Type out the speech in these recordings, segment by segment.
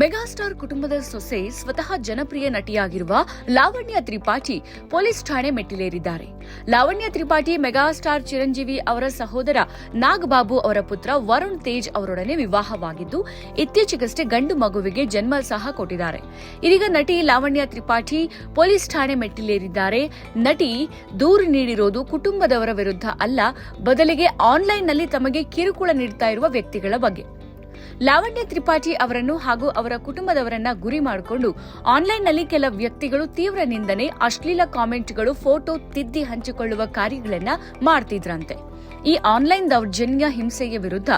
Megastar ಕುಟುಂಬದ ಸೊಸೆ ಸ್ವತಃ ಜನಪ್ರಿಯ ನಟಿಯಾಗಿರುವ ಲಾವಣ್ಯ ತ್ರಿಪಾಠಿ ಪೊಲೀಸ್ ಠಾಣೆ ಮೆಟ್ಟಿಲೇರಿದ್ದಾರೆ. ಲಾವಣ್ಯ ತ್ರಿಪಾಠಿ ಮೆಗಾಸ್ಟಾರ್ ಚಿರಂಜೀವಿ ಅವರ ಸಹೋದರ ನಾಗಬಾಬು ಅವರ ಪುತ್ರ ವರುಣ್ ತೇಜ್ ಅವರೊಡನೆ ವಿವಾಹವಾಗಿದ್ದು, ಇತ್ತೀಚೆಗಷ್ಟೇ ಗಂಡು ಮಗುವಿಗೆ ಜನ್ಮ ಸಹ ಕೊಟ್ಟಿದ್ದಾರೆ. ಇದೀಗ ನಟಿ ಲಾವಣ್ಯ ತ್ರಿಪಾಠಿ ಪೊಲೀಸ್ ಠಾಣೆ ಮೆಟ್ಟಿಲೇರಿದ್ದಾರೆ. ನಟಿ ದೂರು ನೀಡಿರೋದು ಕುಟುಂಬದವರ ವಿರುದ್ಧ ಅಲ್ಲ, ಬದಲಿಗೆ ಆನ್ಲೈನ್ನಲ್ಲಿ ತಮಗೆ ಕಿರುಕುಳ ನೀಡುತ್ತಾ ಇರುವ ವ್ಯಕ್ತಿಗಳ ಬಗ್ಗೆ. ಲಾವಣ್ಯ ತ್ರಿಪಾಠಿ ಅವರನ್ನು ಹಾಗೂ ಅವರ ಕುಟುಂಬದವರನ್ನ ಗುರಿ ಮಾಡಿಕೊಂಡು ಆನ್ಲೈನ್ನಲ್ಲಿ ಕೆಲ ವ್ಯಕ್ತಿಗಳು ತೀವ್ರ ನಿಂದನೆ, ಅಶ್ಲೀಲ ಕಾಮೆಂಟ್ಗಳು, ಫೋಟೋ ತಿದ್ದಿ ಹಂಚಿಕೊಳ್ಳುವ ಕಾರ್ಯಗಳನ್ನ ಮಾಡ್ತಿದ್ರಂತೆ. ಈ ಆನ್ಲೈನ್ ದೌರ್ಜನ್ಯ ಹಿಂಸೆಯ ವಿರುದ್ಧ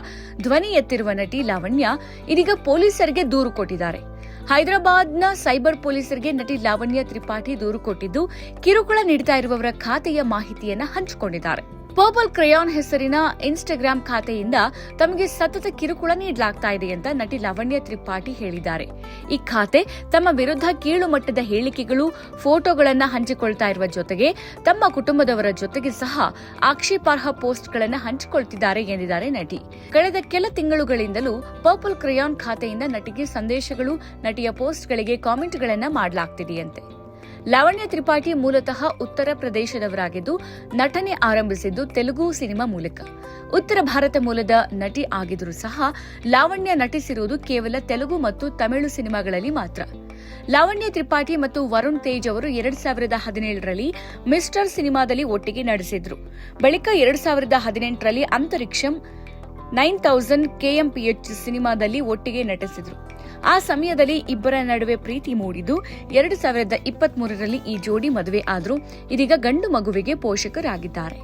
ಧ್ವನಿ ಎತ್ತಿರುವ ನಟಿ ಲಾವಣ್ಯ ಇದೀಗ ಪೊಲೀಸರಿಗೆ ದೂರು ಕೊಟ್ಟಿದ್ದಾರೆ. ಹೈದರಾಬಾದ್ನ ಸೈಬರ್ ಪೊಲೀಸರಿಗೆ ನಟಿ ಲಾವಣ್ಯ ತ್ರಿಪಾಠಿ ದೂರು ಕೊಟ್ಟಿದ್ದು, ಕಿರುಕುಳ ನೀಡುತ್ತಾ ಇರುವವರ ಖಾತೆಯ ಮಾಹಿತಿಯನ್ನ ಹಂಚಿಕೊಂಡಿದ್ದಾರೆ. ಪರ್ಪಲ್ ಕ್ರೇಯಾನ್ ಹೆಸರಿನ ಇನ್ಸ್ಟಾಗ್ರಾಂ ಖಾತೆಯಿಂದ ತಮಗೆ ಸತತ ಕಿರುಕುಳ ನೀಡಲಾಗ್ತಾ ಇದೆ ಅಂತ ನಟಿ ಲಾವಣ್ಯ ತ್ರಿಪಾಠಿ ಹೇಳಿದ್ದಾರೆ. ಈ ಖಾತೆ ತಮ್ಮ ವಿರುದ್ಧ ಕೀಳು ಮಟ್ಟದ ಹೇಳಿಕೆಗಳು, ಫೋಟೋಗಳನ್ನು ಹಂಚಿಕೊಳ್ತಾ ಇರುವ ಜೊತೆಗೆ ತಮ್ಮ ಕುಟುಂಬದವರ ಜೊತೆಗೆ ಸಹ ಆಕ್ಷೇಪಾರ್ಹ ಪೋಸ್ಟ್ಗಳನ್ನು ಹಂಚಿಕೊಳ್ತಿದ್ದಾರೆ ಎಂದಿದ್ದಾರೆ ನಟಿ. ಕಳೆದ ಕೆಲ ತಿಂಗಳುಗಳಿಂದಲೂ ಪರ್ಪಲ್ ಕ್ರೇಯಾನ್ ಖಾತೆಯಿಂದ ನಟಿಗೆ ಸಂದೇಶಗಳು, ನಟಿಯ ಪೋಸ್ಟ್ಗಳಿಗೆ ಕಾಮೆಂಟ್ಗಳನ್ನು ಮಾಡಲಾಗ್ತಿದೆಯಂತೆ. ಲಾವಣ್ಯ ತ್ರಿಪಾಠಿ ಮೂಲತಃ ಉತ್ತರ ಪ್ರದೇಶದವರಾಗಿದ್ದು, ನಟನೆ ಆರಂಭಿಸಿದ್ದು ತೆಲುಗು ಸಿನಿಮಾ ಮೂಲಕ. ಉತ್ತರ ಭಾರತ ಮೂಲದ ನಟಿ ಆಗಿದ್ರೂ ಸಹ ಲಾವಣ್ಯ ನಟಿಸಿರುವುದು ಕೇವಲ ತೆಲುಗು ಮತ್ತು ತಮಿಳು ಸಿನಿಮಾಗಳಲ್ಲಿ ಮಾತ್ರ. ಲಾವಣ್ಯ ತ್ರಿಪಾಠಿ ಮತ್ತು ವರುಣ್ ತೇಜ್ ಅವರು 2017ರಲ್ಲಿ ಮಿಸ್ಟರ್ ಸಿನಿಮಾದಲ್ಲಿ ಒಟ್ಟಿಗೆ ನಟಿಸಿದ್ರು. ಬಳಿಕ 2018ರಲ್ಲಿ ಅಂತರಿಕ್ಷಂ 9000 KMPH ಸಿನಿಮಾದಲ್ಲಿ ಒಟ್ಟಿಗೆ ನಟಿಸಿದ್ರು. ಆ ಸಮಯದಲ್ಲಿ ಇಬ್ಬರ ನಡುವೆ ಪ್ರೀತಿ ಮೂಡಿದ್ದು 2023ರಲ್ಲಿ ಈ ಜೋಡಿ ಮದುವೆ ಆದ್ರು. ಇದೀಗ ಗಂಡು ಮಗುವಿಗೆ ಪೋಷಕರಾಗಿದ್ದಾರೆ.